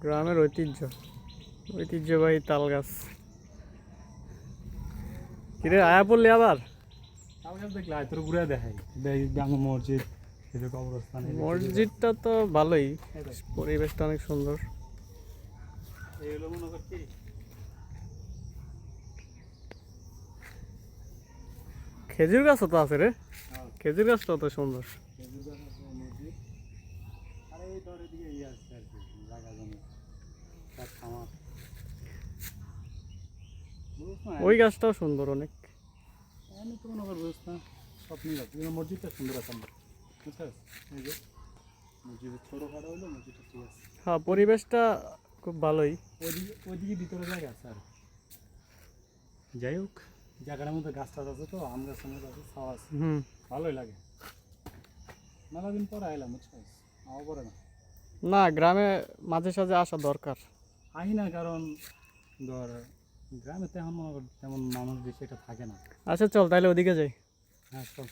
গ্রামের ঐতিহ্যবাহী তাল গাছ। কিরে আয়া পড়লি আবার? তাল গাছ দেখলে তোর ঘুরে দেখাই বাংলা মসজিদ, কবরস্থান। মসজিদটা তো ভালোই, পরিবেশটা অনেক সুন্দর। এগুলো মনে করছি খেজুর গাছও তো আছে রে, খেজুর গাছটাও তো সুন্দর। মসজিদ। আর এই তোর এদিকে ইয়ে আছে আর কি, জায়গা জমি, তার খামার। বুঝছ না? ওই গাছটাও সুন্দর অনেক। আমি তো মনে কর বুঝছ না, সব নিয়ে যাচ্ছে। কিন্তু মসজিদটা সুন্দর আছে আমার, বুঝছিস? এই যে মসজিদের ছোটোখাটো হইলো, মসজিদটা ঠিক আছে। হ্যাঁ, পরিবেশটা খুব ভালোই। ওইদিকে ভিতরে জায়গা আছে আর। যাই হোক, জায়গাটার মধ্যে গাছ টাছ আছে, তো আম গাছ আছে, ছাওয়া আছে, ভালোই লাগে। মেলা দিন পরে আইলাম, বুঝছিস? আমার পরে না, না, গ্রামে মাঝে সাঝে আসা দরকার। আহি না, কারণ ধর গ্রামে তো এখন মনে কর তেমন মানুষ বেশি এটা থাকে না। আচ্ছা চল তাহলে ওদিকে যাই। হ্যাঁ চল।